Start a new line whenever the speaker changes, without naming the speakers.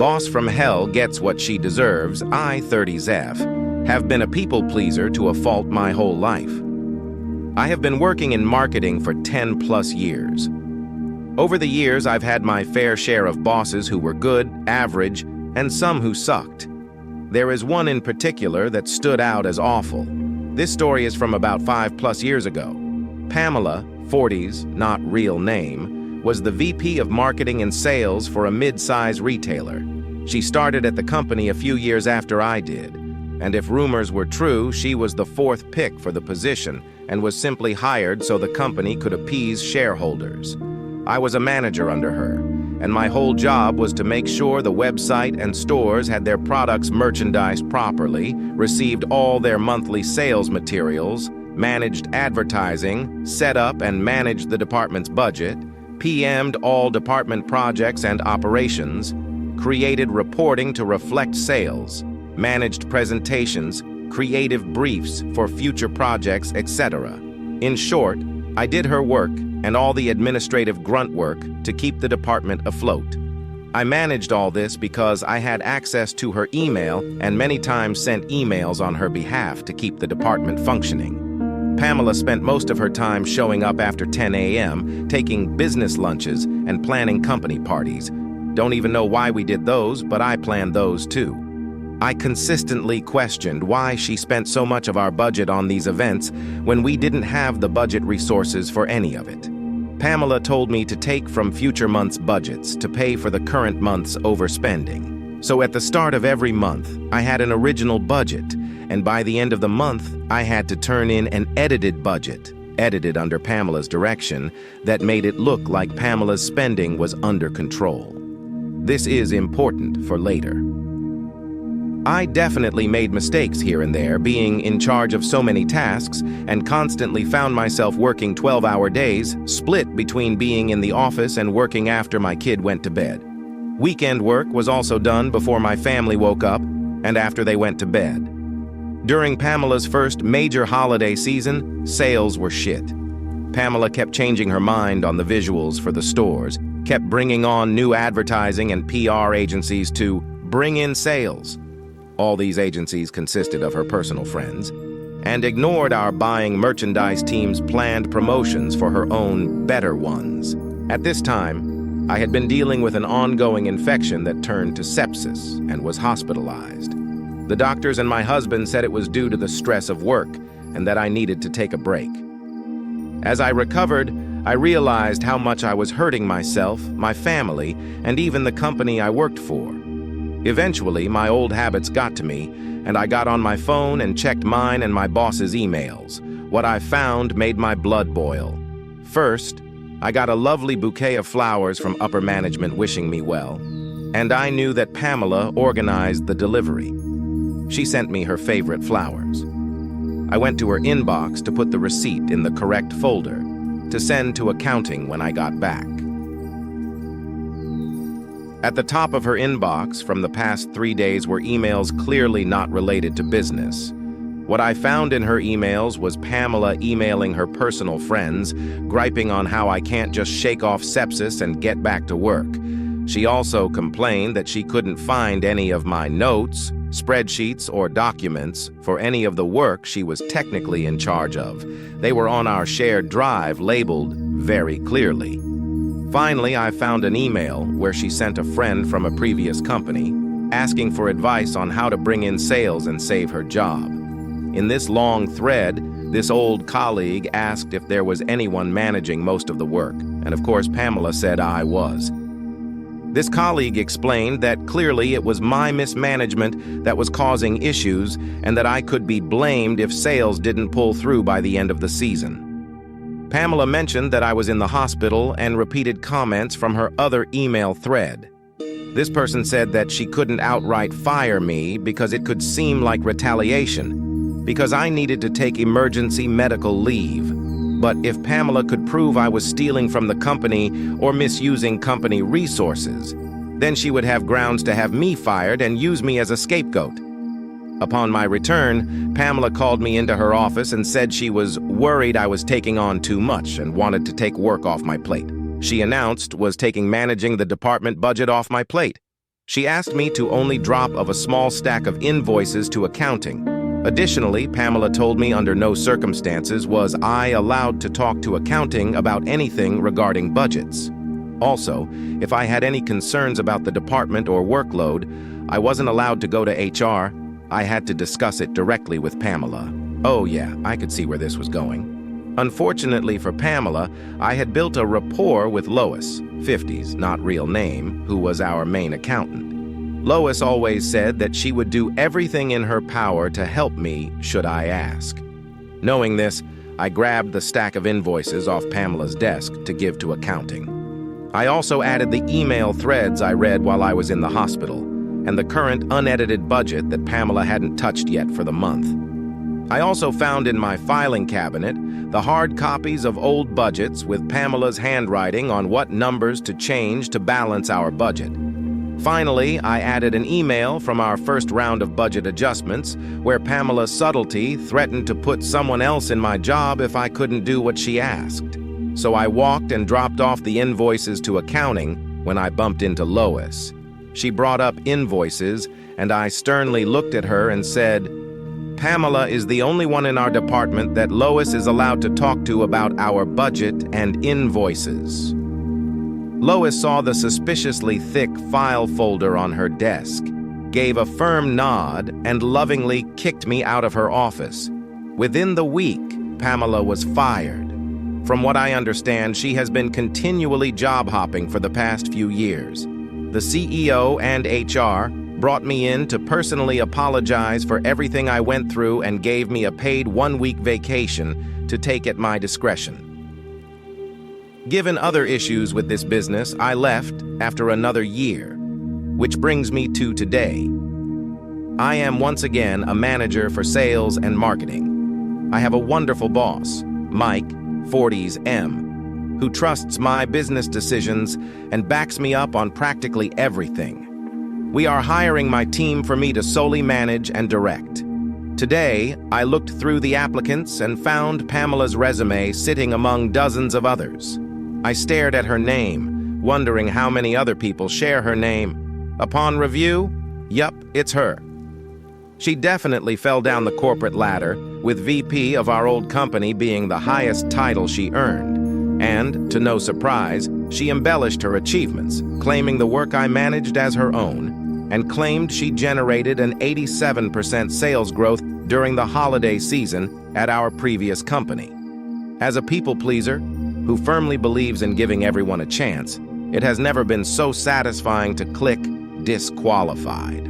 Boss from hell gets what she deserves. I, 30s have been a people pleaser to a fault my whole life. I have been working in marketing for 10 plus years. Over the years, I've had my fair share of bosses who were good, average, and some who sucked. There is one in particular that stood out as awful. This story is from about 5+ years ago. Pamela, 40s, not real name, was the VP of Marketing and Sales for a mid-size retailer. She started at the company a few years after I did, and if rumors were true, she was the 4th pick for the position and was simply hired so the company could appease shareholders. I was a manager under her, and my whole job was to make sure the website and stores had their products merchandised properly, received all their monthly sales materials, managed advertising, set up and managed the department's budget, PM'd all department projects and operations, created reporting to reflect sales, managed presentations, creative briefs for future projects, etc. In short, I did her work and all the administrative grunt work to keep the department afloat. I managed all this because I had access to her email and many times sent emails on her behalf to keep the department functioning. Pamela spent most of her time showing up after 10 a.m., taking business lunches and planning company parties. Don't even know why we did those, but I planned those too. I consistently questioned why she spent so much of our budget on these events when we didn't have the budget resources for any of it. Pamela told me to take from future months' budgets to pay for the current month's overspending. So at the start of every month, I had an original budget, and by the end of the month, I had to turn in an edited budget, edited under Pamela's direction, that made it look like Pamela's spending was under control. This is important for later. I definitely made mistakes here and there, being in charge of so many tasks, and constantly found myself working 12-hour days, split between being in the office and working after my kid went to bed. Weekend work was also done before my family woke up and after they went to bed. During Pamela's first major holiday season, sales were shit. Pamela kept changing her mind on the visuals for the stores, kept bringing on new advertising and PR agencies to bring in sales. All these agencies consisted of her personal friends, and ignored our buying merchandise team's planned promotions for her own better ones. At this time, I had been dealing with an ongoing infection that turned to sepsis and was hospitalized. The doctors and my husband said it was due to the stress of work and that I needed to take a break. As I recovered, I realized how much I was hurting myself, my family, and even the company I worked for. Eventually, my old habits got to me, and I got on my phone and checked mine and my boss's emails. What I found made my blood boil. First, I got a lovely bouquet of flowers from upper management wishing me well, and I knew that Pamela organized the delivery. She sent me her favorite flowers. I went to her inbox to put the receipt in the correct folder to send to accounting when I got back. At the top of her inbox from the past 3 days were emails clearly not related to business. What I found in her emails was Pamela emailing her personal friends, griping on how I can't just shake off sepsis and get back to work. She also complained that she couldn't find any of my notes, spreadsheets, or documents for any of the work she was technically in charge of. They were on our shared drive labeled very clearly. Finally, I found an email where she sent a friend from a previous company asking for advice on how to bring in sales and save her job. In this long thread, this old colleague asked if there was anyone managing most of the work, and of course Pamela said I was. This colleague explained that clearly it was my mismanagement that was causing issues and that I could be blamed if sales didn't pull through by the end of the season. Pamela mentioned that I was in the hospital and repeated comments from her other email thread. This person said that she couldn't outright fire me because it could seem like retaliation, because I needed to take emergency medical leave. But if Pamela could prove I was stealing from the company or misusing company resources, then she would have grounds to have me fired and use me as a scapegoat. Upon my return, Pamela called me into her office and said she was worried I was taking on too much and wanted to take work off my plate. She announced was taking managing the department budget off my plate. She asked me to only drop of a small stack of invoices to accounting. Additionally, Pamela told me under no circumstances was I allowed to talk to accounting about anything regarding budgets. Also, if I had any concerns about the department or workload, I wasn't allowed to go to HR. I had to discuss it directly with Pamela. Oh yeah, I could see where this was going. Unfortunately for Pamela, I had built a rapport with Lois, 50s, not real name, who was our main accountant. Lois always said that she would do everything in her power to help me should I ask. Knowing this, I grabbed the stack of invoices off Pamela's desk to give to accounting. I also added the email threads I read while I was in the hospital, and the current unedited budget that Pamela hadn't touched yet for the month. I also found in my filing cabinet the hard copies of old budgets with Pamela's handwriting on what numbers to change to balance our budget. Finally, I added an email from our first round of budget adjustments where Pamela's subtlety threatened to put someone else in my job if I couldn't do what she asked. So I walked and dropped off the invoices to accounting when I bumped into Lois. She brought up invoices, and I sternly looked at her and said, "Pamela is the only one in our department that Lois is allowed to talk to about our budget and invoices." Lois saw the suspiciously thick file folder on her desk, gave a firm nod, and lovingly kicked me out of her office. Within the week, Pamela was fired. From what I understand, she has been continually job hopping for the past few years. The CEO and HR brought me in to personally apologize for everything I went through and gave me a paid 1-week vacation to take at my discretion. Given other issues with this business, I left after another year, which brings me to today. I am once again a manager for sales and marketing. I have a wonderful boss, Mike, 40s M, who trusts my business decisions and backs me up on practically everything. We are hiring my team for me to solely manage and direct. Today, I looked through the applicants and found Pamela's resume sitting among dozens of others. I stared at her name, wondering how many other people share her name. Upon review, yup, it's her. She definitely fell down the corporate ladder, with VP of our old company being the highest title she earned. And, to no surprise, she embellished her achievements, claiming the work I managed as her own, and claimed she generated an 87% sales growth during the holiday season at our previous company. As a people pleaser, who firmly believes in giving everyone a chance, it has never been so satisfying to click disqualified.